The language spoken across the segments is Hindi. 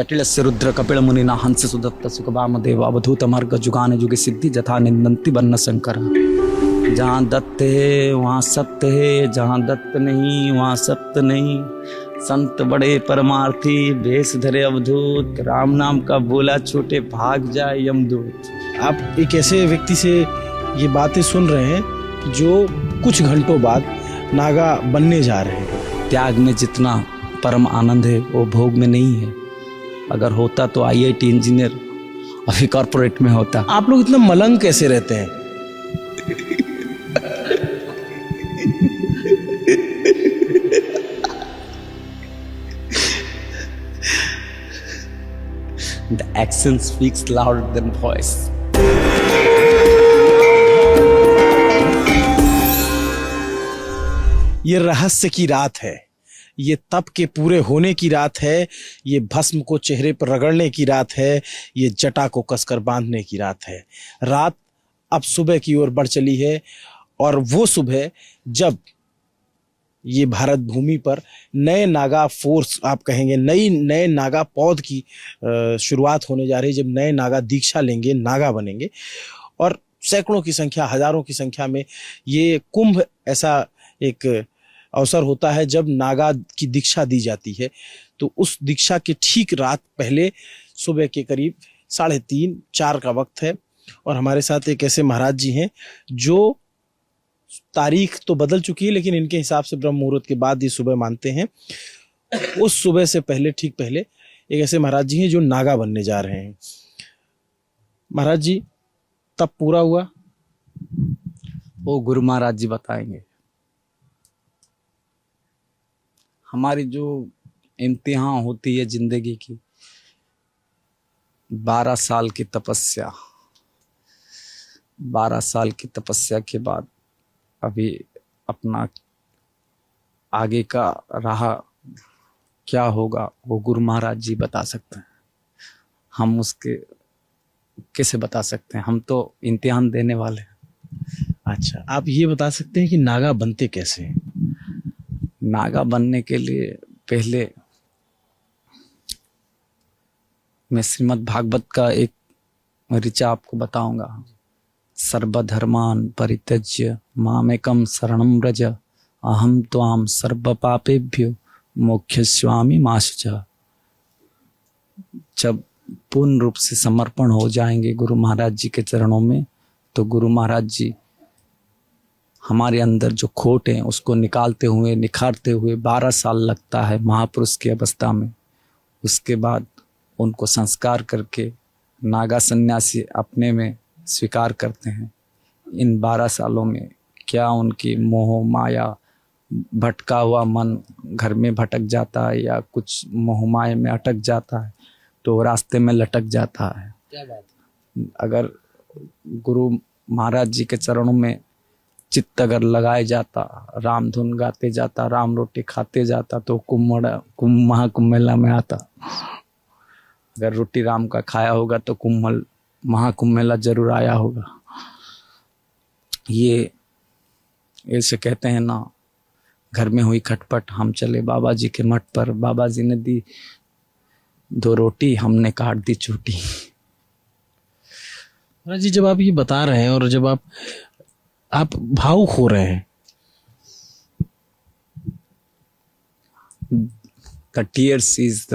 जटिलस्य रुद्र कपिल मुनिना हंस सुदत्त सुखवामदेव अवधूत मार्ग जुगान जुगे सिद्धि जथा निंदंती वर्ण शंकर। जहाँ दत्त है वहाँ सत्य है, जहाँ दत्त नहीं वहाँ सत्य नहीं। संत बड़े परमार्थी भेष धरे अवधूत, राम नाम का बोला छोटे भाग जाए यमदूत। आप एक ऐसे व्यक्ति से ये बातें सुन रहे हैं जो कुछ घंटों बाद नागा बनने जा रहे हैं। त्याग में जितना परम आनंद है वो भोग में नहीं है। अगर होता तो IIT इंजीनियर अभी कॉर्पोरेट में होता। आप लोग इतना मलंग कैसे रहते हैं? The action speaks louder than voice. ये रहस्य की रात है, ये तप के पूरे होने की रात है, ये भस्म को चेहरे पर रगड़ने की रात है, ये जटा को कसकर बांधने की रात है। रात अब सुबह की ओर बढ़ चली है और वो सुबह जब ये भारत भूमि पर नए नागा फोर्स, आप कहेंगे नए नागा पौध की शुरुआत होने जा रही है। जब नए नागा दीक्षा लेंगे, नागा बनेंगे और सैकड़ों की संख्या, हजारों की संख्या में ये कुंभ ऐसा एक अवसर होता है जब नागा की दीक्षा दी जाती है। तो उस दीक्षा के ठीक रात पहले सुबह के करीब 3:30-4 का वक्त है और हमारे साथ एक ऐसे महाराज जी हैं जो तारीख तो बदल चुकी है लेकिन इनके हिसाब से ब्रह्म मुहूर्त के बाद ये सुबह मानते हैं। उस सुबह से पहले, ठीक पहले एक ऐसे महाराज जी हैं जो नागा बनने जा रहे हैं। महाराज जी, तब पूरा हुआ? वो गुरु महाराज जी बताएंगे। हमारी जो इम्तिहान होती है जिंदगी की, 12 साल की तपस्या, 12 साल की तपस्या के बाद अभी अपना आगे का राह क्या होगा वो गुरु महाराज जी बता सकते हैं। हम उसके कैसे बता सकते हैं? हम तो इम्तिहान देने वाले हैं। अच्छा, आप ये बता सकते हैं कि नागा बनते कैसे हैं? नागा बनने के लिए पहले मैं श्रीमद् भागवत का एक ऋचा आपको बताऊंगा। सर्वधर्मान परित्यज्य मामेकं शरणं व्रज, अहम त्वां सर्व पापेभ्यो मोक्षयिष्यामि मा शुचः। जब पूर्ण रूप से समर्पण हो जाएंगे गुरु महाराज जी के चरणों में, तो गुरु महाराज जी हमारे अंदर जो खोट है उसको निकालते हुए, निखारते हुए 12 साल लगता है महापुरुष की अवस्था में। उसके बाद उनको संस्कार करके नागा सन्यासी अपने में स्वीकार करते हैं। इन 12 सालों में क्या उनकी मोह माया, भटका हुआ मन घर में भटक जाता है या कुछ मोह माया में अटक जाता है तो रास्ते में लटक जाता है। क्या बात? अगर गुरु महाराज जी के चरणों में चित्त अगर लगाए जाता, राम धुन गाते जाता, राम रोटी खाते जाता तो कुंभ महाकुंभ मेला में आता। अगर रोटी राम का खाया होगा तो महाकुंभ मेला जरूर आया होगा। ये ऐसे कहते हैं ना, घर में हुई खटपट, हम चले बाबा जी के मठ पर, बाबा जी ने दी 2 रोटी, हमने काट दी चोटी। जी, जब आप ये बता रहे हैं और जब आप भावुक हो रहे हैं, the tears is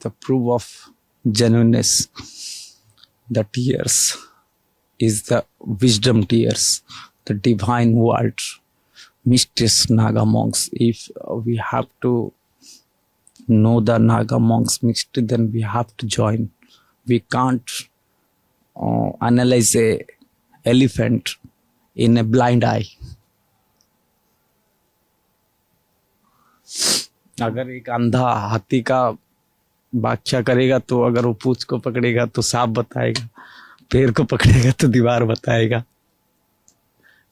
the proof of genuineness. The tears is the wisdom tears, the divine world, mysterious Naga monks. If we have to know the Naga monks mystery, then we have to join. We can't analyze a elephant in a blind eye. अगर एक अंधा हाथी का व्याख्या करेगा तो अगर वो पूंछ को पकड़ेगा तो सांप बताएगा, पैर को पकड़ेगा तो दीवार बताएगा।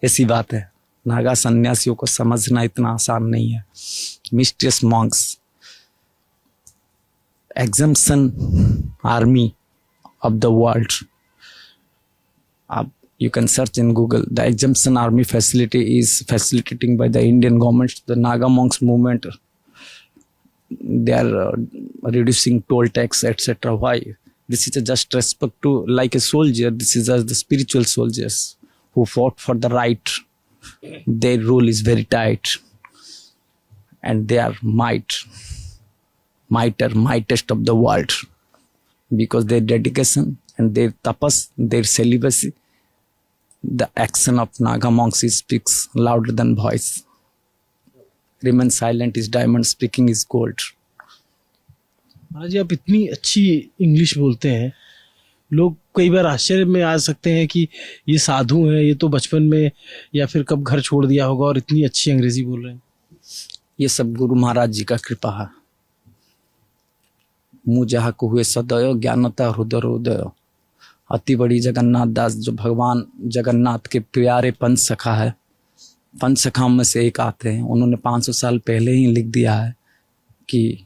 ऐसी बात है। नागा सन्यासियों को समझना इतना आसान नहीं है। Mysterious Monks, exemption army of the world. आप you can search in Google. The exemption army facility is facilitating by the Indian government the Naga monks movement they are reducing toll tax, etc. Why? This is a just respect to, like a soldier. This is the spiritual soldiers who fought for the right. Their rule is very tight, and they are mightest of the world, because their dedication and their tapas, their celibacy, the action of Naga monks speaks louder than voice. Remain silent is diamond, speaking is gold. महाराज जी, आप इतनी अच्छी इंग्लिश बोलते हैं, लोग कई बार आश्चर्य में आ सकते हैं कि ये साधु हैं, ये तो बचपन में या फिर कब घर छोड़ दिया होगा और इतनी अच्छी अंग्रेजी बोल रहे हैं। ये सब गुरु महाराज जी का कृपा है। मुँह जहाँ को हुए सदय, ज्ञानता हृदय। अति बड़ी जगन्नाथ दास, जो भगवान जगन्नाथ के प्यारे पंच सखा है, पंच सखाओं में से एक आते हैं। उन्होंने 500 साल पहले ही लिख दिया है कि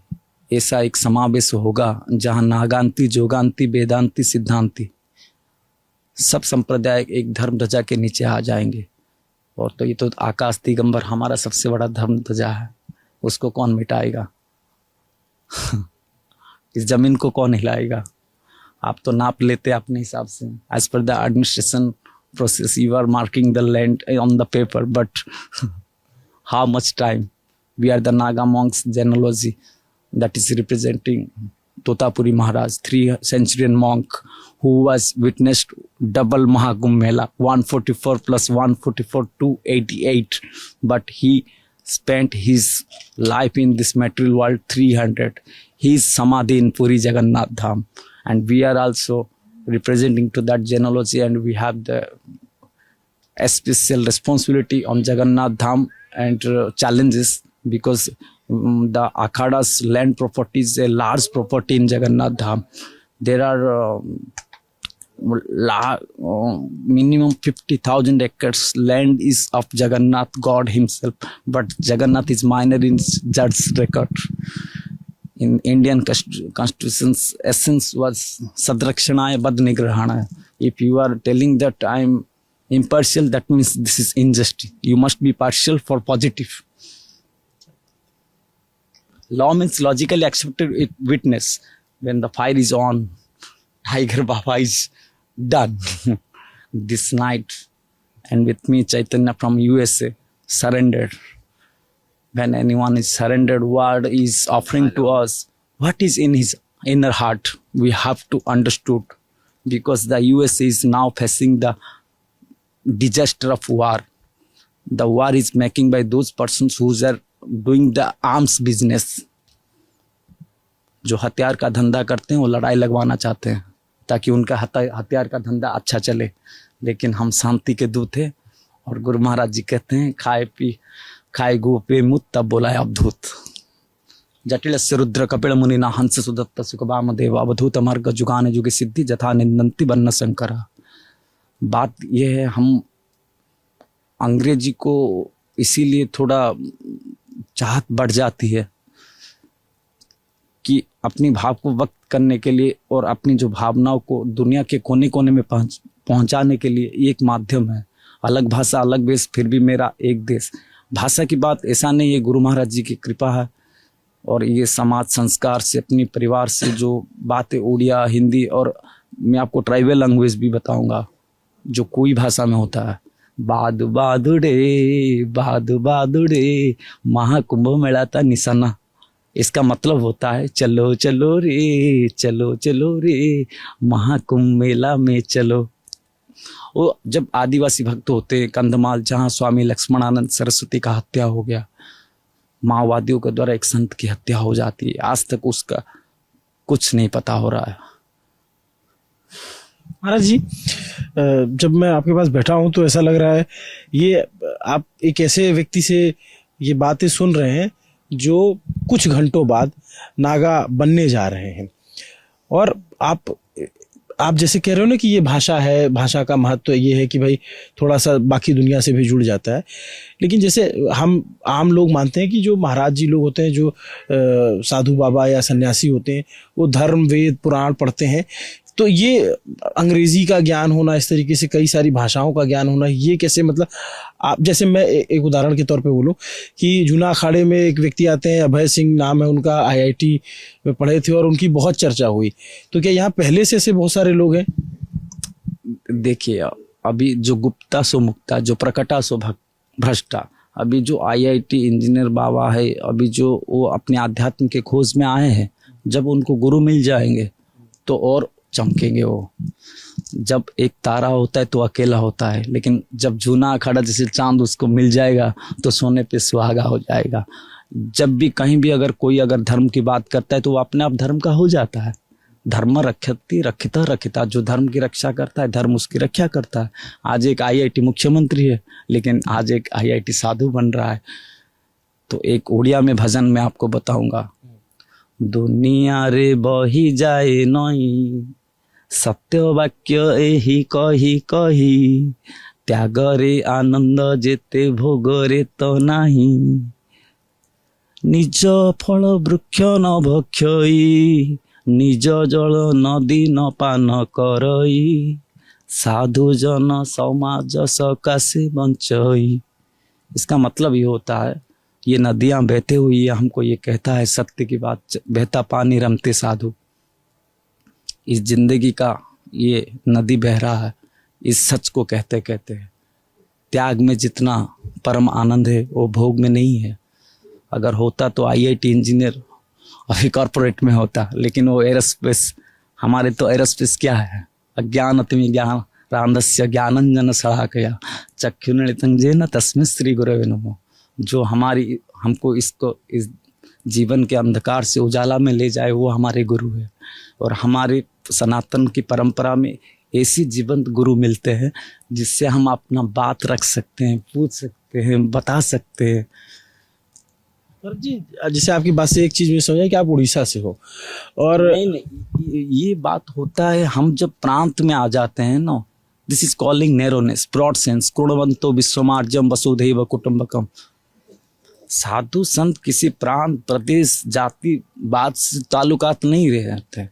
ऐसा एक समावेश होगा जहाँ नागांति, जोगांति, वेदांति, सिद्धांति सब संप्रदाय एक धर्म ध्वजा के नीचे आ जाएंगे। और तो ये तो आकाश दिगंबर हमारा सबसे बड़ा धर्म ध्वजा है, उसको कौन मिटाएगा? इस जमीन को कौन हिलाएगा? आप तो नाप लेते अपने हिसाब से। As per the administration process you are marking the land on the paper, but how much time? We are the Naga monks genealogy that is representing Totapuri Maharaj, 3rd century monk who was witnessed double Mahakumbh Mela, 144 plus 144, 288. But he spent his life in this material world 300. He is Samadhi in Puri Jagannath Dham. And we are also representing to that genealogy, and we have the special responsibility on Jagannath Dham and challenges, because the Akhada's land property is a large property in Jagannath Dham. There are minimum 50,000 acres land is of Jagannath God himself, but Jagannath is minor in judge's record. In Indian constitution's essence was Sadrakshanaaya Bad Nigrahanaya. If you are telling that I am impartial, that means this is injustice. You must be partial for positive. Law means logically accepted witness. When the fire is on, Tiger Baba is done. This night, and with me Chaitanya from USA surrendered. When anyone is surrendered, word is offering to us what is in his inner heart. We have to understood, because the USA is now facing the disaster of war. The war is making by those persons who are doing the arms business. जो हथियार का धंधा करते हैं, वो लड़ाई लगवाना चाहते हैं ताकि उनका हथियार का धंधा अच्छा चले। लेकिन हम शांति के दूत हैं, और गुरु महाराज जी कहते हैं खाए गो पे मुत तब बोला अवधूत। जटिल से रुद्र कपिल मुनिना हंस सुदत्त सुख वाम देव अवधूत मार्ग जुगान जुगे सिद्धि जथा निंदंती बन्न शंकर। बात यह है, हम अंग्रेजी को इसीलिए थोड़ा चाहत बढ़ जाती है कि अपनी भाव को व्यक्त करने के लिए और अपनी जो भावनाओं को दुनिया के कोने कोने में पहुंचाने के लिए एक माध्यम है। अलग भाषा अलग वेश, फिर भी मेरा एक देश। भाषा की बात ऐसा नहीं, ये गुरु महाराज जी की कृपा है, और ये समाज संस्कार से, अपनी परिवार से जो बातें उड़िया, हिंदी, और मैं आपको ट्राइबल लैंग्वेज भी बताऊंगा जो कोई भाषा में होता है। बाद बादुड़े महाकुंभ मेला था निशाना। इसका मतलब होता है चलो चलो रे महाकुंभ मेला में चलो। वो जब आदिवासी भक्त होते हैं, कंधमाल जहाँ स्वामी लक्ष्मणानंद सरस्वती का हत्या हो गया, माओवादियों के द्वारा एक संत की हत्या हो जाती है, आज तक उसका कुछ नहीं पता हो रहा है। महाराज जी, जब मैं आपके पास बैठा हूं तो ऐसा लग रहा है ये आप एक ऐसे व्यक्ति से ये बातें सुन रहे हैं जो कुछ घंटों बाद नागा बनने जा रहे हैं। और आप जैसे कह रहे हो ना कि ये भाषा है, भाषा का महत्व ये है कि भाई थोड़ा सा बाकी दुनिया से भी जुड़ जाता है। लेकिन जैसे हम आम लोग मानते हैं कि जो महाराज जी लोग होते हैं, जो साधु बाबा या सन्यासी होते हैं, वो धर्म वेद पुराण पढ़ते हैं, तो ये अंग्रेजी का ज्ञान होना, इस तरीके से कई सारी भाषाओं का ज्ञान होना, ये कैसे, मतलब आप जैसे मैं एक उदाहरण के तौर पे बोलूं कि जूना अखाड़े में एक व्यक्ति आते हैं, अभय सिंह नाम है उनका, आईआईटी में पढ़े थे और उनकी बहुत चर्चा हुई, तो क्या यहाँ पहले से ऐसे बहुत सारे लोग हैं? देखिए, अभी जो गुप्ता सो मुक्ता, जो प्रकटा सो भ्रष्टा, अभी जो आईआईटी इंजीनियर बाबा है, अभी जो वो अपने आध्यात्म के खोज में आए हैं, जब उनको गुरु मिल जाएंगे तो और चमकेंगे वो। जब एक तारा होता है तो अकेला होता है, लेकिन जब जूना अखाड़ा जैसे चांद उसको मिल जाएगा तो सोने पे सुहागा हो जाएगा। जब भी कहीं भी अगर कोई धर्म की बात करता है तो वो अपने आप धर्म का हो जाता है। धर्म रक्षति रक्षिता रक्षिता, जो धर्म की रक्षा करता है धर्म उसकी रक्षा करता है। आज एक आईआईटी मुख्यमंत्री है, लेकिन आज एक आईआईटी साधु बन रहा है। तो एक उड़िया में भजन में आपको बताऊंगा, दुनिया रे बही जाए नई, सत्य वाक्य एही कही कही, त्याग रे आनंद जेते भोग रे तो नाही, निज फल वृक्ष न भक्षई, निज जल नदी न पान करई, साधु जन समाज सकाशे बंचई। इसका मतलब ये होता है, ये नदियां बहते हुई ये हमको ये कहता है सत्य की बात, बहता पानी रमते साधु। इस जिंदगी का ये नदी बह रहा है, इस सच को कहते कहते त्याग में जितना परम आनंद है वो भोग में नहीं है। अगर होता तो आईआईटी इंजीनियर अभी कॉर्पोरेट में होता, लेकिन वो एरोस्पेस, हमारे तो एरोस्पेस क्या है, अज्ञानतिमि ज्ञान रांधस्य ज्ञानंजन शलाकया चक्षुर्निलितं तस्मै श्री गुरवे नमः। जो हमारी हमको इसको इस जीवन के अंधकार से उजाला में ले जाए वो हमारे गुरु है। और हमारे सनातन की परंपरा में ऐसी जीवंत गुरु मिलते हैं जिससे हम अपना बात रख सकते हैं, पूछ सकते हैं, बता सकते हैं। सर जी, जैसे आपकी बात से एक चीज में समझा कि आप उड़ीसा से हो, और नहीं, ये बात होता है हम जब प्रांत में आ जाते हैं ना, this is calling narrowness, broad sense, कुर्वन्तो विश्वमार्जम वसुधैव कुटुंबकम। साधु संत किसी प्रांत, प्रदेश, जाति बात से ताल्लुकात नहीं रहते।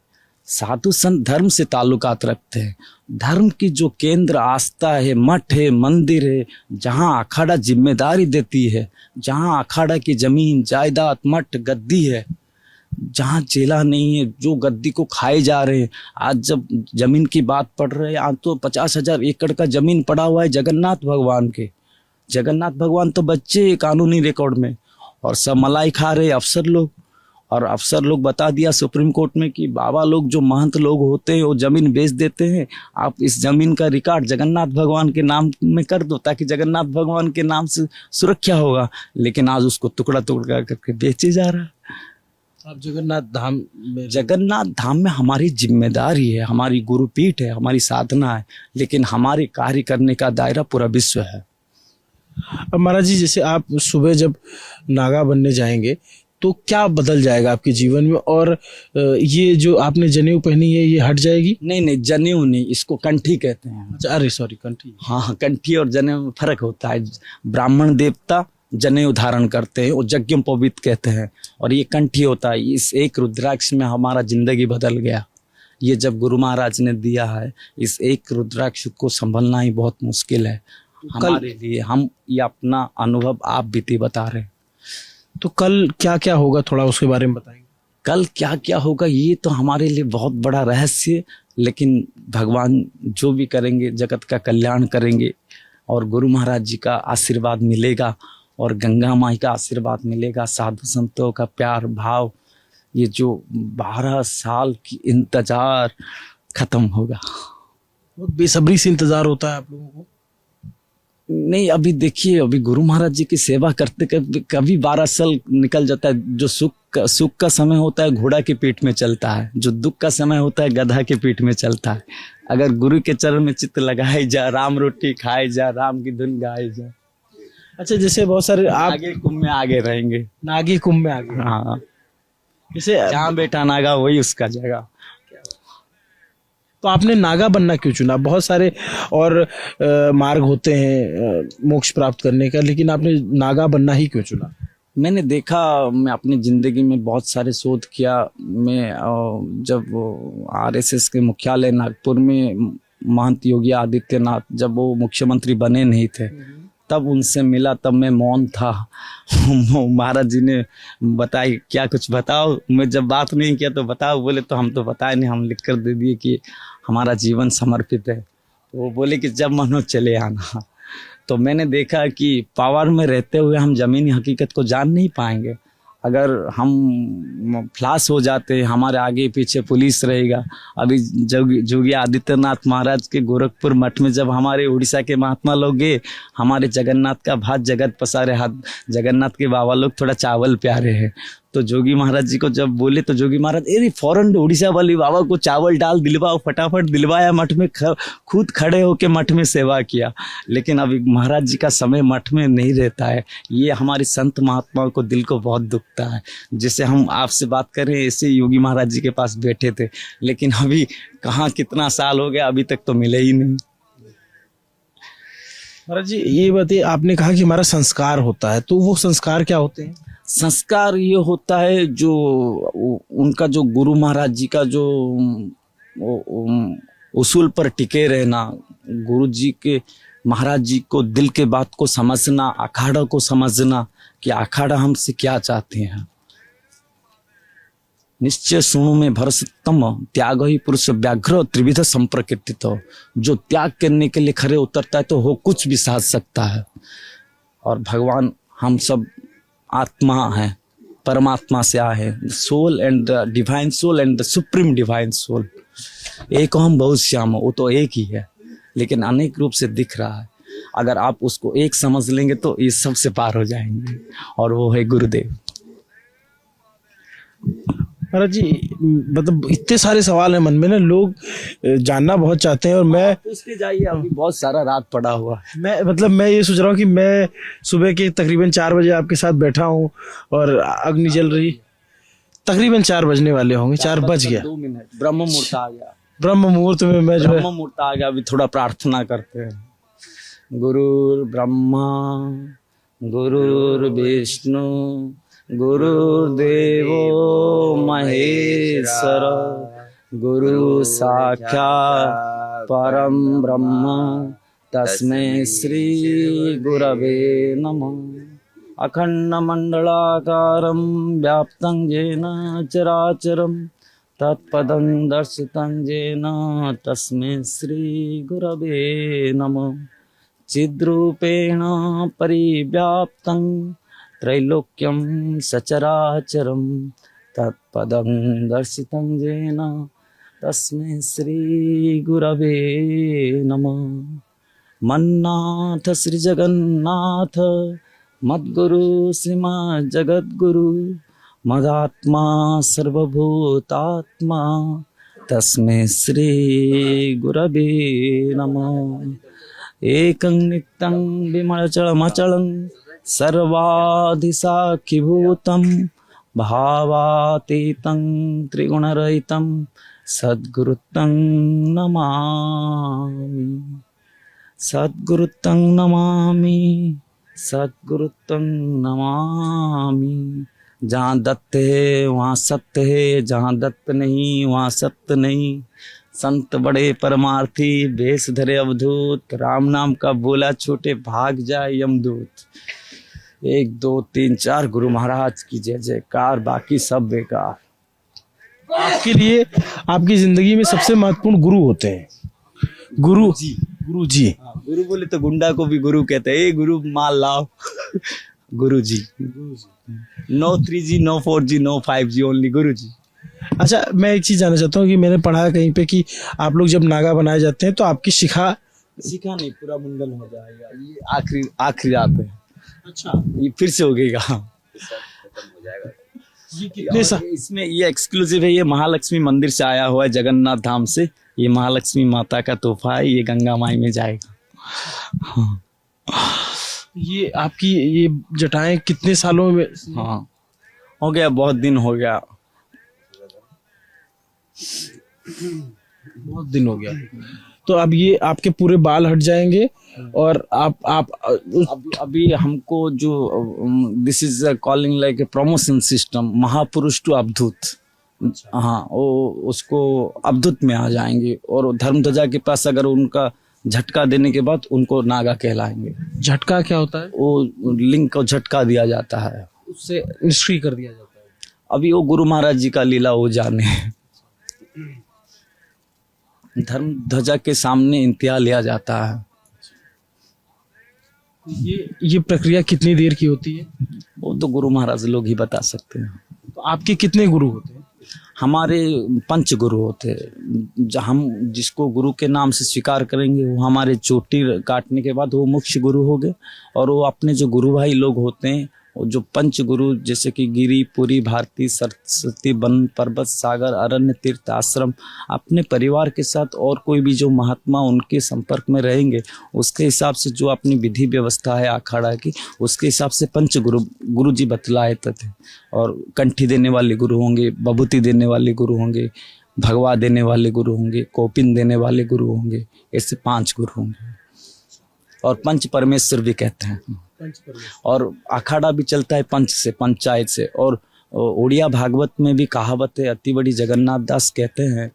साधु संत धर्म से ताल्लुकात रखते हैं। धर्म की जो केंद्र आस्था है, मठ है, मंदिर है, जहाँ अखाड़ा जिम्मेदारी देती है, जहाँ अखाड़ा की जमीन जायदाद मठ गद्दी है, जहाँ चेला नहीं है, जो गद्दी को खाए जा रहे हैं। आज जब जमीन की बात पढ़ रहे हैं, आज तो 50,000 एकड़ का जमीन पड़ा हुआ है जगन्नाथ भगवान के। जगन्नाथ भगवान तो बच्चे कानूनी रिकॉर्ड में, और सब मलाई खा रहे अफसर लोग। और अफसर लोग बता दिया सुप्रीम कोर्ट में कि बाबा लोग जो महंत लोग होते हैं वो जमीन बेच देते हैं, आप इस जमीन का रिकॉर्ड जगन्नाथ भगवान के नाम में कर दो ताकि जगन्नाथ भगवान के नाम से सुरक्षा होगा। लेकिन आज उसको टुकड़ा टुकड़ा करके बेचे जा रहा है। आप जगन्नाथ धाम में हमारी जिम्मेदारी है, हमारी गुरुपीठ है, हमारी साधना है, लेकिन हमारे कार्य करने का दायरा पूरा विश्व है। अब महाराज जी, जैसे आप सुबह जब नागा बनने जाएंगे तो क्या बदल जाएगा आपके जीवन में, और ये जो आपने जनेऊ पहनी है ये हट जाएगी? नहीं, जनेऊ नहीं, इसको कंठी कहते हैं। अच्छा, अरे सॉरी, कंठी। हाँ, कंठी और जनेऊ में फर्क होता है। ब्राह्मण देवता जनेऊ धारण करते हैं, वो यज्ञोपवीत कहते हैं, और ये कंठी होता है। इस एक रुद्राक्ष में हमारा जिंदगी बदल गया। ये जब गुरु महाराज ने दिया है, इस एक रुद्राक्ष को संभलना ही बहुत मुश्किल है हमारे लिए। हम ये अपना अनुभव आप बीती बता रहे हैं। तो कल क्या क्या होगा, थोड़ा उसके बारे में बताएंगे? कल क्या क्या होगा ये तो हमारे लिए बहुत बड़ा रहस्य, लेकिन भगवान जो भी करेंगे जगत का कल्याण करेंगे, और गुरु महाराज जी का आशीर्वाद मिलेगा, और गंगा माई का आशीर्वाद मिलेगा, साधु संतों का प्यार भाव, ये जो 12 साल की इंतजार खत्म होगा। बहुत बेसब्री से इंतजार होता है आप लोगों को? नहीं, अभी देखिए, अभी गुरु महाराज जी की सेवा करते कभी 12 साल निकल जाता है। जो सुख का समय होता है घोड़ा के पीठ में चलता है, जो दुख का समय होता है गधा के पीठ में चलता है। अगर गुरु के चरण में चित्त लगाए जा, राम रोटी खाए जा, राम की धुन गाए जा। अच्छा, जैसे बहुत सारे आप आगे कुंभ में आगे रहेंगे, नागी कुंभ में आगे। हाँ, जैसे जहाँ बेटा नागा वही उसका जगह। तो आपने नागा बनना क्यों चुना? बहुत सारे और मार्ग होते हैं मोक्ष प्राप्त करने का, लेकिन आपने नागा बनना ही क्यों चुना? मैंने देखा, मैं अपनी ज़िंदगी में बहुत सारे शोध किया। मैं जब आरएसएस के मुख्यालय नागपुर में महंत योगी आदित्यनाथ जब वो मुख्यमंत्री बने नहीं थे तब उनसे मिला, तब मैं मौन था। महाराज जी ने बताया क्या कुछ बताओ, मैं जब बात नहीं किया तो बताओ, बोले तो हम तो बताए नहीं, हम लिख कर दे दिए कि हमारा जीवन समर्पित है। तो वो बोले कि जब मन हो चले आना। तो मैंने देखा कि पावर में रहते हुए हम ज़मीनी हकीकत को जान नहीं पाएंगे। अगर हम फ्लास हो जाते, हमारे आगे पीछे पुलिस रहेगा। अभी जोगी आदित्यनाथ महाराज के गोरखपुर मठ में जब हमारे उड़ीसा के महात्मा लोग गए, हमारे जगन्नाथ का भात जगत पसारे हाथ, जगन्नाथ के बाबा लोग थोड़ा चावल प्यारे हैं। तो जोगी महाराज जी को जब बोले तो जोगी महाराज अरे फौरन उड़ीसा वाली बाबा को चावल डाल दिलवाओ, फटाफट दिलवाया। मठ में खुद खड़े होके मठ में सेवा किया। लेकिन अभी महाराज जी का समय मठ में नहीं रहता है। ये हमारे संत महात्माओं को दिल को बहुत दुखता है। जैसे हम आपसे बात कर रहे हैं ऐसे योगी महाराज जी के पास बैठे थे, लेकिन अभी कहाँ कितना साल हो गया अभी तक तो मिले ही नहीं। महाराज जी ये बताइए, आपने कहा कि हमारा संस्कार होता है, तो वो संस्कार क्या होते हैं? संस्कार ये होता है जो उनका जो गुरु महाराज जी का जो उसूल पर टिके रहना, गुरु जी के महाराज जी को दिल के बात को समझना, अखाड़ा को समझना कि अखाड़ा हमसे क्या चाहते हैं। निश्चय सुनु में भरसत्तम त्याग ही पुरुष व्याघ्र त्रिविध संप्रकृतित। जो त्याग करने के लिए खड़े उतरता है तो वो कुछ भी साध सकता है। और भगवान हम सब आत्मा है, परमात्मा से आए हैं। Soul and the divine soul and the supreme divine soul. एक हम बहुत श्याम, वो तो एक ही है लेकिन अनेक रूप से दिख रहा है। अगर आप उसको एक समझ लेंगे तो ये सबसे पार हो जाएंगे, और वो है गुरुदेव। महाराज जी मतलब इतने सारे सवाल हैं मन में ना, लोग जानना बहुत चाहते हैं और मैं उसके जाइए, अभी बहुत सारा रात पड़ा हुआ है। मैं ये सोच रहा हूँ कि मैं सुबह के तकरीबन 4 बजे आपके साथ बैठा हूँ और अग्नि जल रही, तकरीबन 4 बजने वाले होंगे, 4 बज गया, 2 मिनट ब्रह्म मुहूर्त आ गया। ब्रह्म मुहूर्त में मैं जो है ब्रह्म मुहूर्त आ गया। अभी थोड़ा प्रार्थना करते हैं। गुरुर् ब्रह्मा गुरुर्विष्णु गुरुर्देवो महेश्वर गुरु साक्षात् परम ब्रह्म तस्मै श्री गुरवे नमः। अखंड मंडलाकारं व्याप्तं येन चराचरं तत्पदं दर्शितं येन तस्मै श्री गुरवे नमः। चिद्रूपेण परिव्याप्तं त्रैलोक्यं सचराचरं तत्पदं दर्शितं येन तस्मै श्री गुरवे नमः। मन्नाथ श्री जगन्नाथ मद्गुरु श्रीमज्जगद्गुरु मदात्मा सर्वभूतात्मा तस्मै श्री गुरवे नमः। एकं नित्यं विमलचलमचलं सर्वाधिसाक्षिभूतं भावातीतं त्रिगुणरहितं सद्गुरुतं नमामि। सद्गुरुतं नमामि, सद्गुरुतं नमामि। जहाँ दत्त है वहाँ सत्य है, जहाँ दत्त नहीं वहाँ सत्य नहीं। संत बड़े परमार्थी वेश धरे अवधूत, राम नाम का बोला छोटे भाग जाए यमदूत। 1 2 3 4 गुरु महाराज की जय जयकार, बाकी सब बेकार। आपके लिए आपकी जिंदगी में सबसे महत्वपूर्ण गुरु होते हैं। गुरु जी, गुरु जी। गुरु बोले तो गुंडा को भी गुरु कहते हैं। ए गुरु माल लाओ। गुरु जी। No 3G no 4G no 5G only गुरु जी। अच्छा, मैं एक चीज जानना चाहता हूँ कि मैंने पढ़ा है कहीं पे कि आप लोग जब नागा बनाए जाते हैं तो आपकी शिखा नहीं, पूरा मुंडन हो जाएगा। ये आखिरी रात है। अच्छा, ये फिर से होगेगा। इसमें ये एक्सक्लूसिव है। ये महालक्ष्मी मंदिर से आया हुआ है, जगन्नाथ धाम से। ये महालक्ष्मी माता का तोहफा है, ये गंगा माई में जाएगा। हाँ। ये आपकी ये जटाएं कितने सालों में? हाँ, हो गया, बहुत दिन हो गया। बहुत दिन हो गया। तो अब ये आपके पूरे बाल हट जाएंगे और आप अभी हमको जो this is calling like a promotion system, महापुरुष टू अवधूत। हाँ, वो उसको अवधूत में आ जाएंगे और धर्मध्वजा के पास अगर उनका झटका देने के बाद उनको नागा कहलाएंगे। झटका क्या होता है? वो लिंग को झटका दिया जाता है, उससे निष्क्रिय कर दिया जाता है। अभी वो गुरु महाराज जी का लीला वो जाने। धर्म ध्वजा के सामने इंतिहा लिया जाता है। ये प्रक्रिया कितनी देर की होती है? वो तो गुरु महाराज लोग ही बता सकते हैं। तो आपके कितने गुरु होते हैं? हमारे 5 गुरु होते हैं। हम जिसको गुरु के नाम से स्वीकार करेंगे वो हमारे चोटी काटने के बाद वो मुख्य गुरु हो गए, और वो अपने जो गुरु भाई लोग होते हैं वो जो 5 गुरु, जैसे कि गिरी, पुरी, भारती, सरस्वती, वन, पर्वत, सागर, अरण्य, तीर्थ, आश्रम, अपने परिवार के साथ और कोई भी जो महात्मा उनके संपर्क में रहेंगे उसके हिसाब से जो अपनी विधि व्यवस्था है अखाड़ा की, उसके हिसाब से 5 गुरु जी बतलाए थे। और कंठी देने वाले गुरु होंगे, बभूति देने वाले गुरु होंगे, भगवा देने वाले गुरु होंगे, कोपिन देने वाले गुरु होंगे, ऐसे 5 गुरु होंगे। और पंच परमेश्वर भी कहते हैं। और अखाड़ा भी चलता है पंच से, पंचायत से। और उड़िया भागवत में भी कहावत है, अति बड़ी जगन्नाथ दास कहते हैं,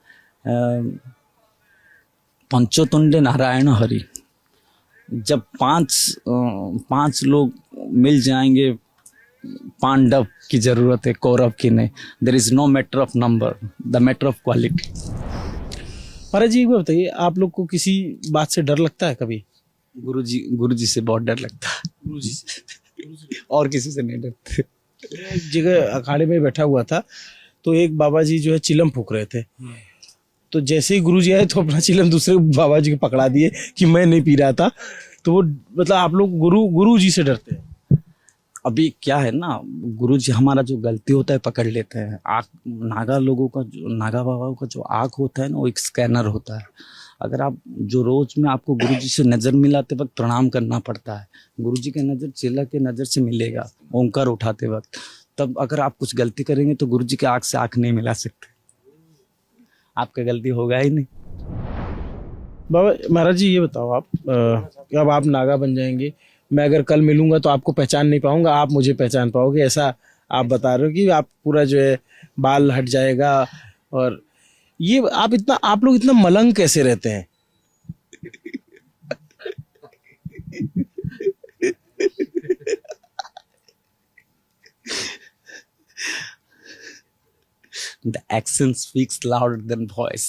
पंचोतुंडे नारायण हरि। जब 5 लोग मिल जाएंगे, पांडव की जरूरत है, कौरव की नहीं। There is no matter of number, the matter of quality. महाराज जी, एक बात बताइए, आप लोग को किसी बात से डर लगता है कभी? गुरुजी से बहुत डर लगता है। गुरुजी से और किसी से नहीं डरते। एक जगह अखाड़े में बैठा हुआ था तो एक बाबा जी जो है चिलम फूक रहे थे, तो जैसे ही गुरुजी आए तो अपना चिलम दूसरे बाबा जी को पकड़ा दिए कि मैं नहीं पी रहा था। तो वो मतलब आप लोग गुरु जी से डरते हैं? अभी क्या है ना, गुरुजी हमारा जो गलती होता है पकड़ लेते हैं। आँख, नागा लोगों का जो, नागा बाबा का जो आँख होता है ना, वो एक स्कैनर होता है। अगर आप जो रोज में आपको गुरुजी से नजर मिलाते वक्त प्रणाम करना पड़ता है, गुरुजी के नजर चेला के नजर से मिलेगा ओंकार उठाते वक्त, तब अगर आप कुछ गलती करेंगे तो गुरुजी के आँख से आँख नहीं मिला सकते, आपका गलती होगा ही नहीं। बाबा महाराज जी, ये बताओ आप अब आप नागा बन जाएंगे, मैं अगर कल मिलूंगा तो आपको पहचान नहीं पाऊंगा, आप मुझे पहचान पाओगे, ऐसा आप बता रहे हो कि आप पूरा जो है बाल हट जाएगा? और ये आप लोग इतना मलंग कैसे रहते हैं? The action speaks louder than voice,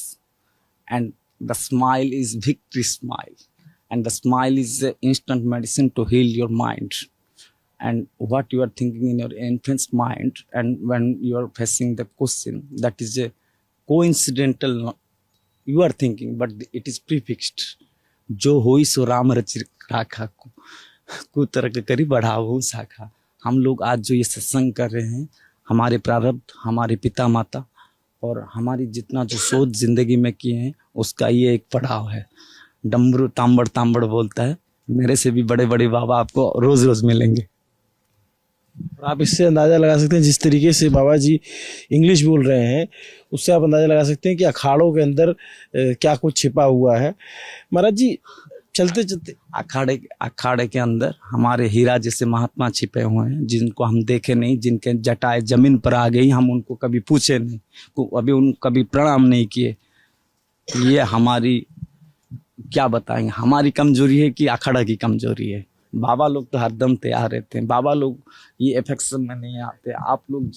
and the smile is victory smile, and the smile is the instant medicine to heal your mind. And what you are thinking in your infant's mind, and when you are facing the question, that is a coincidental, you are thinking, but it is prefixed. जो होई सो राम रचि राखा, कुतर्क करी बढ़ाओ शाखा। हम लोग आज जो ये सत्संग कर रहे हैं, हमारे प्रारब्ध, हमारे पिता माता और हमारी जितना जो सोच जिंदगी में किए हैं, उसका ये एक पड़ाव है। डमरू तांबड़ तांबड़ बोलता है, मेरे से भी बड़े बड़े बाबा आपको रोज रोज मिलेंगे। आप इससे अंदाज़ा लगा सकते हैं, जिस तरीके से बाबा जी इंग्लिश बोल रहे हैं, उससे आप अंदाज़ा लगा सकते हैं कि अखाड़ों के अंदर क्या कुछ छिपा हुआ है। महाराज जी, चलते चलते अखाड़े के अंदर हमारे हीरा जैसे महात्मा छिपे हुए हैं, जिनको हम देखे नहीं, जिनके जटाएं जमीन पर आ गई, हम उनको कभी पूछे नहीं, अभी उनको कभी प्रणाम नहीं किए। ये हमारी क्या बताएंगे, हमारी कमजोरी है कि अखाड़ा की कमजोरी है। बाबा लोग तो हरदम तैयार रहते हैं, बाबा लोग ये इफेक्शन में नहीं आते। आप लोग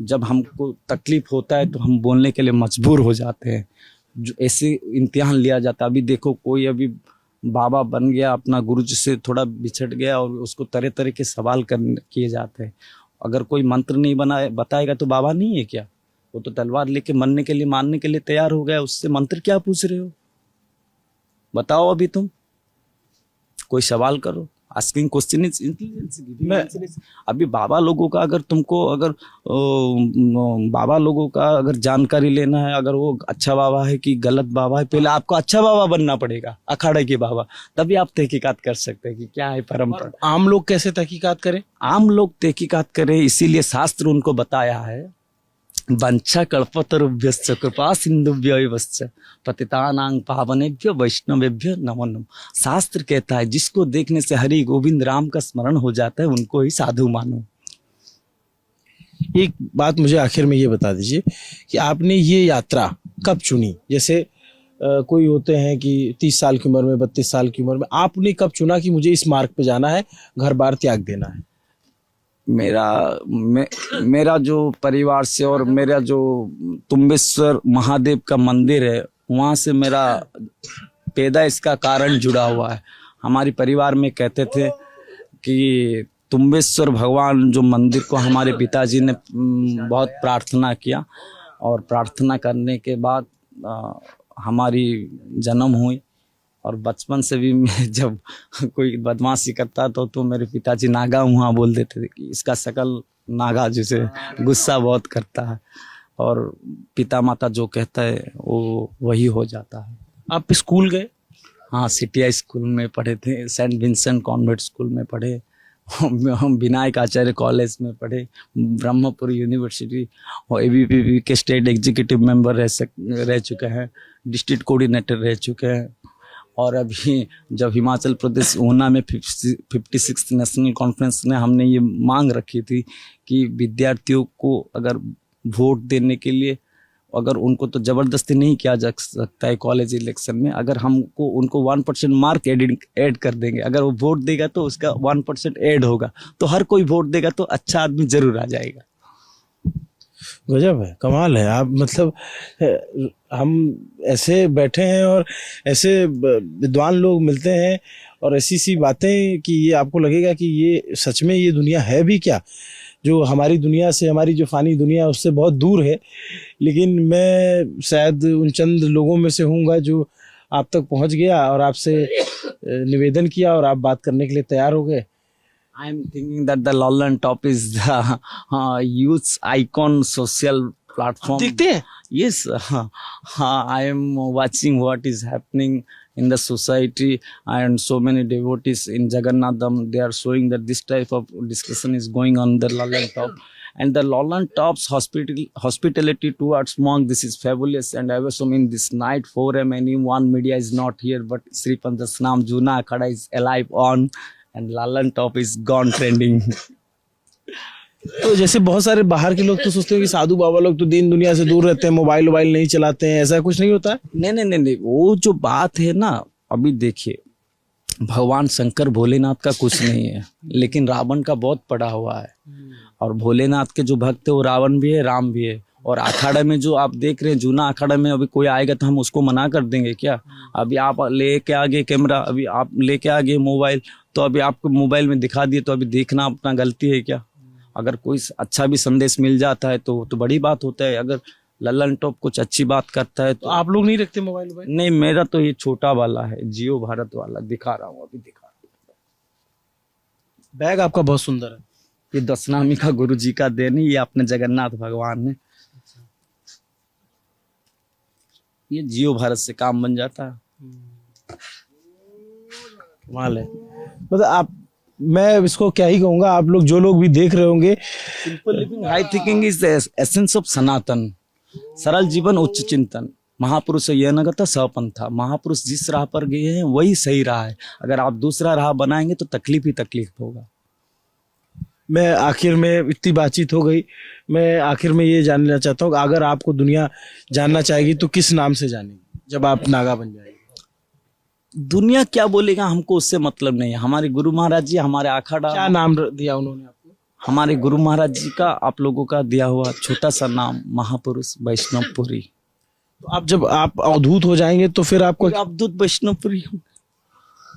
जब हमको तकलीफ होता है तो हम बोलने के लिए मजबूर हो जाते हैं, जो ऐसे इम्तिहान लिया जाता है। अभी देखो, कोई अभी बाबा बन गया, अपना गुरु जी से थोड़ा बिछड़ गया और उसको तरह तरह के सवाल किए जाते हैं। अगर कोई मंत्र नहीं बताएगा तो बाबा नहीं है क्या? वो तो तलवार लेके मानने के लिए तैयार हो गया, उससे मंत्र क्या पूछ रहे हो? बताओ, अभी तुम कोई सवाल करो। Asking question is intelligence. अभी बाबा लोगों का अगर जानकारी लेना है, अगर वो अच्छा बाबा है कि गलत बाबा है, पहले आपको अच्छा बाबा बनना पड़ेगा, अखाड़े के बाबा, तभी आप तहकीकात कर सकते हैं कि क्या है परंपरा। आम लोग कैसे तहकीकात करें? आम लोग तहकीकात करें, इसीलिए शास्त्र उनको बताया है वंशा कल्पतरुभ्यश्च कृपा सिंधुभ्यो वश्च पतितानां पावनेभ्यो वैष्णवेभ्यो नमो नमः। शास्त्र कहता है जिसको देखने से हरि गोविंद राम का स्मरण हो जाता है उनको ही साधु मानो। एक बात मुझे आखिर में ये बता दीजिए कि आपने ये यात्रा कब चुनी? जैसे कोई होते हैं कि 30 साल की उम्र में, 32 साल की उम्र में, आपने कब चुना कि मुझे इस मार्ग पे जाना है, घर बार त्याग देना है? मेरा जो परिवार से और मेरा जो तुम्बेश्वर महादेव का मंदिर है वहाँ से मेरा पैदा इसका कारण जुड़ा हुआ है। हमारे परिवार में कहते थे कि तुम्बेश्वर भगवान जो मंदिर को हमारे पिताजी ने बहुत प्रार्थना किया और प्रार्थना करने के बाद हमारी जन्म हुई। और बचपन से भी मैं जब कोई बदमाशी करता तो मेरे पिताजी नागा वहाँ बोल देते थे कि इसका शकल नागा जिसे गुस्सा बहुत करता है, और पिता माता जो कहता है वो वही हो जाता है। आप स्कूल गए? हाँ, सीटीआई स्कूल में पढ़े थे, सेंट विंसेंट कॉन्वेंट स्कूल में पढ़े, हम विनायक आचार्य कॉलेज में पढ़े, ब्रह्मपुर यूनिवर्सिटी और एबीवीपी के स्टेट एग्जीक्यूटिव मेंबर रह चुके हैं, डिस्ट्रिक्ट कोऑर्डिनेटर रह चुके हैं। और अभी जब हिमाचल प्रदेश ऊना में 56th नेशनल कॉन्फ्रेंस में हमने ये मांग रखी थी कि विद्यार्थियों को अगर वोट देने के लिए, अगर उनको तो ज़बरदस्ती नहीं किया जा सकता है कॉलेज इलेक्शन में, अगर हमको उनको 1% मार्क ऐड कर देंगे, अगर वो वोट देगा तो उसका 1% ऐड होगा, तो हर कोई वोट देगा तो अच्छा आदमी जरूर आ जाएगा। गजब है, कमाल है। आप मतलब हम ऐसे बैठे हैं और ऐसे विद्वान लोग मिलते हैं और ऐसी सी बातें कि ये आपको लगेगा कि ये सच में ये दुनिया है भी क्या, जो हमारी दुनिया से, हमारी जो फानी दुनिया है उससे बहुत दूर है। लेकिन मैं शायद उन चंद लोगों में से हूँगा जो आप तक पहुँच गया और आपसे निवेदन किया और आप बात करने के लिए तैयार हो गए। I am thinking that the Lolland Top is the youth icon social platform. देखते हैं? Yes, I am watching what is happening in the society, and so many devotees in Jagannatham, they are showing that this type of discussion is going on the Lolland Top. And the Lolland Top's hospitality towards monk, this is fabulous. And I was in this night forum, anyone media is not here, but Sri Panchasnam Juna Akhada is alive on. And Lolland Top is gone trending. तो जैसे बहुत सारे बाहर के लोग तो सोचते हैं कि साधु बाबा लोग तो दीन दुनिया से दूर रहते हैं, मोबाइल नहीं चलाते हैं, ऐसा कुछ नहीं होता है? नहीं, वो जो बात है ना, अभी देखिए भगवान शंकर भोलेनाथ का कुछ नहीं है, लेकिन रावण का बहुत पड़ा हुआ है। और भोलेनाथ के जो भक्त है वो रावण भी है, राम भी है। और अखाड़ा में जो आप देख रहे हैं, जूना अखाड़ा में अभी कोई आएगा तो हम उसको मना कर देंगे क्या? अभी आप लेके आ गए कैमरा, अभी आप लेके आ गए मोबाइल, तो अभी आपको मोबाइल में दिखा दिए तो अभी देखना अपना गलती है क्या? अगर कोई अच्छा भी संदेश मिल जाता है तो बड़ी बात होता है। अगर लल्लन टॉप कुछ अच्छी बात करता है तो आप लोग नहीं रखते मोबाइल? नहीं, मेरा तो ये छोटा वाला है, जियो भारत वाला, दिखा रहा हूँ, अभी दिखा रहा हूँ। बैग आपका बहुत सुंदर है। ये दशनामी का गुरु जी का देन है, ये अपने जगन्नाथ भगवान ने। ये जियो भारत से काम बन जाता है। कमाल है। मतलब आप, मैं इसको क्या ही कहूँगा, आप लोग जो लोग भी देख रहे होंगे, simple living high thinking is the essence of Sanatan. सरल जीवन उच्च चिंतन, महापुरुष यह न गता सपंथा। महापुरुष जिस राह पर गए हैं वही सही राह है। अगर आप दूसरा राह बनाएंगे तो तकलीफ ही तकलीफ होगा। मैं आखिर में, इतनी बातचीत हो गई, मैं आखिर में ये जानना चाहता हूँ, अगर आपको दुनिया जानना चाहेगी तो किस नाम से जानेगी जब आप नागा बन जाएंगे? दुनिया क्या बोलेगा हमको उससे मतलब नहीं है। हमारे गुरु महाराज जी, हमारे अखाड़ा, क्या नाम दिया उन्होंने आपको? हमारे गुरु महाराज जी का आप लोगों का दिया हुआ छोटा सा नाम, महापुरुष वैष्णवपुरी। तो आप जब आप अवधूत हो जाएंगे तो फिर आपको अवधूत वैष्णवपुरी।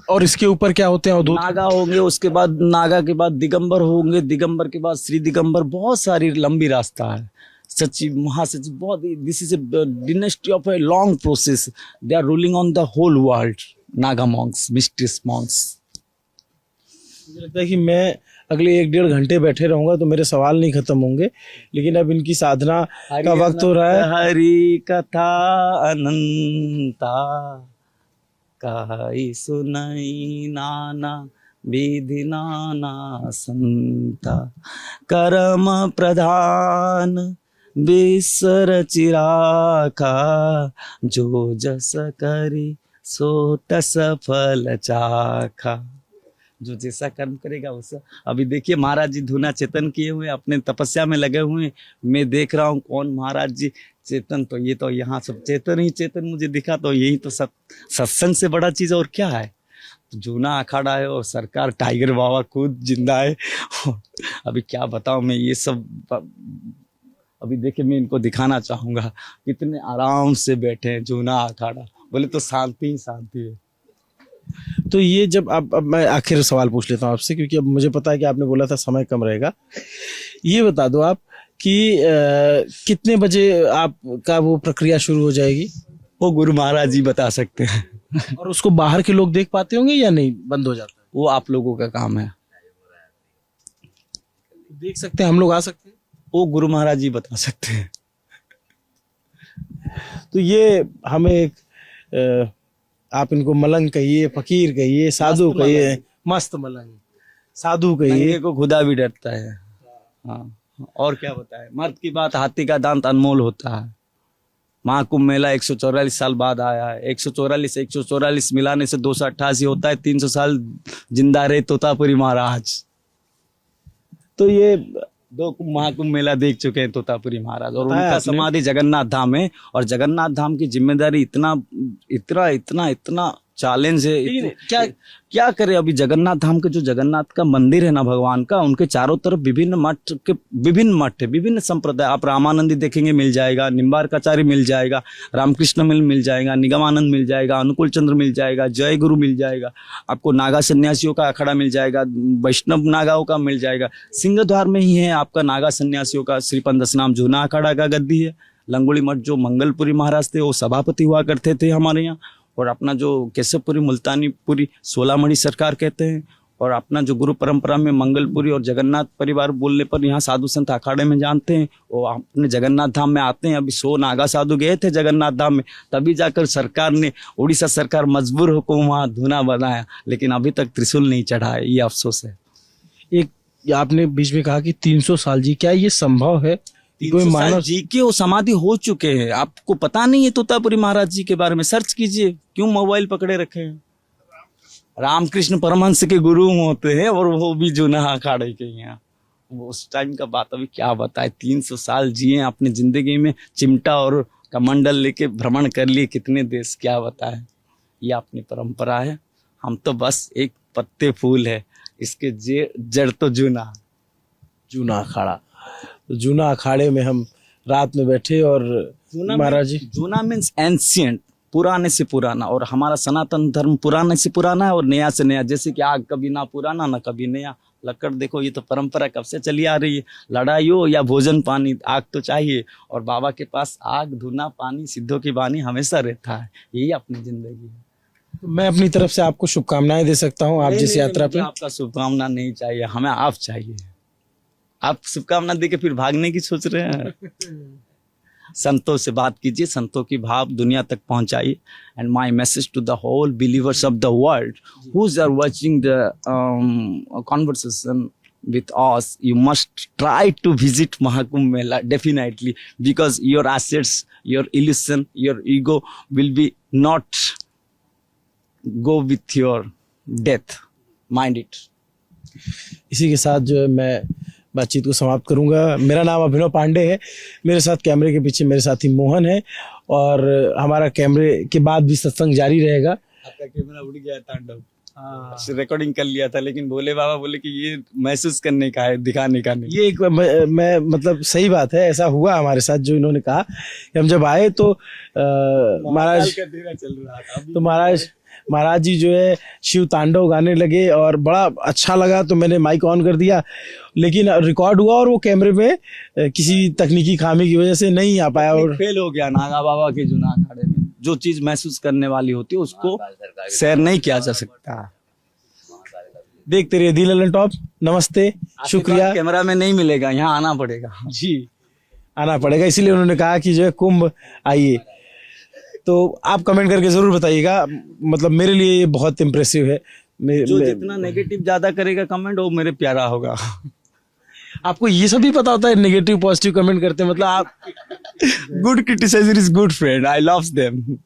और इसके ऊपर क्या होते हैं? अवधूत नागा होंगे, उसके बाद नागा के बाद दिगंबर होंगे, दिगंबर के बाद श्री दिगंबर। बहुत सारी लंबी रास्ता है। सचिव, महासचिव, बहुत, this is a dynasty of a long process. They are ruling on the whole world. Naga monks, mysterious monks. मुझे लगता है कि मैं अगले 1-1.5 घंटे बैठे रहूंगा तो मेरे सवाल नहीं खत्म होंगे, लेकिन अब इनकी साधना का वक्त हो रहा है। हरि कथा अनंता कही सुनई नाना विधि नाना संता। कर्म प्रधान बिसर चिराखा जो जस करी सो तस फल चाखा। जो जैसा कर्म करेगा वैसा। अभी देखिए महाराज जी धुना चेतन किए हुए अपने तपस्या में लगे हुए हैं। मैं देख रहा हूँ कौन महाराज जी चेतन, तो ये तो यहाँ सब चेतन ही चेतन मुझे दिखा, तो यही तो सत्संग से बड़ा चीज और क्या है। तो जूना अखाड़ा है और सरकार टाइगर बाबा खुद जिंदा है। अभी क्या बताऊं मैं, ये सब अभी देखिए मैं इनको दिखाना चाहूंगा कितने आराम से बैठे हैं जूना अखाड़ा। बोले तो शांति ही शांति है। तो ये जब अब मैं आखिर सवाल पूछ लेता हूँ आपसे, क्योंकि अब मुझे पता है कि आपने बोला था समय कम रहेगा। ये बता दो आप कि कितने बजे आपका वो प्रक्रिया शुरू हो जाएगी? वो गुरु महाराज जी बता सकते हैं। और उसको बाहर के लोग देख पाते होंगे या नहीं, बंद हो जाता है? वो आप लोगों का काम है। देख सकते हैं, हम लोग आ सकते हैं? वो गुरु महाराज जी बता सकते हैं। तो ये हमें एक आप इनको मलंग कहिए, फकीर कहिए, साधु कहिए, मस्त मलंग, साधु कहिए। नंगे को खुदा भी डरता है। हाँ, और क्या बताए। मर्द की बात हाथी का दांत अनमोल होता है। महाकुंभ मेला 144 साल बाद आया है। 144 मिलाने से 288 होता है। 300 साल जिंदा रहे तोतापुरी महाराज। तो ये 2 महाकुंभ मेला देख चुके हैं तोतापुरी महाराज, और उनका समाधि जगन्नाथ धाम है। और जगन्नाथ धाम की जिम्मेदारी इतना चैलेंज है। क्या करे। अभी जगन्नाथ धाम के जो जगन्नाथ का मंदिर है ना भगवान का, उनके चारों तरफ विभिन्न मठ है, विभिन्न संप्रदाय। आप रामानंदी देखेंगे मिल जाएगा, निम्बारकाचार्य मिल जाएगा, रामकृष्ण मिल जाएगा, निगमानंद मिल जाएगा, अनुकूल चंद्र मिल जाएगा, जय गुरु मिल जाएगा, आपको नागा सन्यासियों का अखाड़ा मिल जाएगा, वैष्णव नागाओं का मिल जाएगा। सिंहद्वार में ही है आपका नागा सन्यासियों का श्रीपद स्नाम जूना अखाड़ा का गद्दी है। लंगोली मठ जो मंगलपुरी महाराज थे वो सभापति हुआ करते थे हमारे यहाँ। और अपना जो केशवपुरी मुल्तानीपुरी 16 मणि सरकार कहते हैं। और अपना जो गुरु परंपरा में मंगलपुरी और जगन्नाथ परिवार बोलने पर यहाँ साधु संत अखाड़े में जानते हैं। वो अपने जगन्नाथ धाम में आते हैं। अभी 100 नागा साधु गए थे जगन्नाथ धाम में, तभी जाकर सरकार ने, उड़ीसा सरकार मजबूर होकर वहाँ धुना बनाया, लेकिन अभी तक त्रिशूल नहीं चढ़ा है। ये अफसोस है। एक आपने बीच में कहा कि 300 साल जी, क्या ये संभव है? कोई मानव जी के वो समाधि हो चुके हैं। आपको पता नहीं है तोतापुरी महाराज जी के बारे में? सर्च कीजिए, क्यों मोबाइल पकड़े रखे हैं। रामकृष्ण परमहंस के गुरु होते हैं और वो भी जूना अखाड़े के यहाँ। वो उस टाइम का बात अभी क्या बताए। 300 साल जिए अपनी जिंदगी में, चिमटा और कमंडल लेके भ्रमण कर लिए कितने देश, क्या बताए। ये अपनी परंपरा है। हम तो बस एक पत्ते फूल है, इसके जड़ तो जूना अखाड़ा। तो जूना अखाड़े में हम रात में बैठे और महाराज जी, जूना मीन्स एंशियंट, पुराने से पुराना। और हमारा सनातन धर्म पुराने से पुराना है और नया से नया। जैसे कि आग कभी ना पुराना ना कभी नया। लकड़ देखो, ये तो परंपरा कब से चली आ रही है। लड़ाई हो या भोजन पानी, आग तो चाहिए। और बाबा के पास आग, धुना, पानी, सिद्धों की वाणी हमेशा रहता है। यही अपनी जिंदगी है। तो मैं अपनी तरफ से आपको शुभकामनाएं दे सकता हूँ आप जिस यात्रा पे। आपका शुभकामना नहीं चाहिए, हमें आप चाहिए। आप शुभकामना देके फिर भागने की सोच रहे हैं। संतों से बात कीजिए, संतों की भाव दुनिया तक पहुंचाइए। And my message to the whole believers of the world whose are watching the conversation with us, you must try to visit Mahakumbh Mela definitely, because your assets, your illusion, your ego will be not go with your death. Mind it. इसी के साथ जो है मैं बातचीत को समाप्त करूंगा। मेरा नाम अभिनव पांडे है। मेरे साथ कैमरे के पीछे मेरे साथी मोहन है और हमारा कैमरे के बाद भी सत्संग जारी रहेगा। आपका कैमरा उड़ गया, तांडव रिकॉर्डिंग कर लिया था, लेकिन भोले बाबा बोले कि ये महसूस करने का है, दिखाने का नहीं। ये एक मैं मतलब सही बात है, ऐसा हुआ हमारे साथ। जो इन्होंने कहा कि हम जब आए तो महाराज का डेरा चल रहा था, तो महाराज जी जो है शिव तांडव गाने लगे और बड़ा अच्छा लगा। तो मैंने माइक ऑन कर दिया, लेकिन रिकॉर्ड हुआ और वो कैमरे पे किसी तकनीकी खामी की वजह से नहीं आ पाया और फेल हो गया। नागा बाबा के जूना अखाड़े में जो चीज महसूस करने वाली होती है उसको शेयर नहीं किया जा सकता। देखते रहिए दी ललन टॉप। नमस्ते, शुक्रिया। कैमरा में नहीं मिलेगा, यहाँ आना पड़ेगा। जी, आना पड़ेगा। इसीलिए उन्होंने कहा कि जो है कुंभ आइए। तो आप कमेंट करके जरूर बताइएगा। मतलब मेरे लिए ये बहुत इम्प्रेसिव है। जो जितना नेगेटिव ज्यादा करेगा कमेंट, वो मेरे प्यारा होगा। आपको ये सब भी पता होता है, नेगेटिव पॉजिटिव कमेंट करते हैं, मतलब आप Good criticizer is good friend. I love them.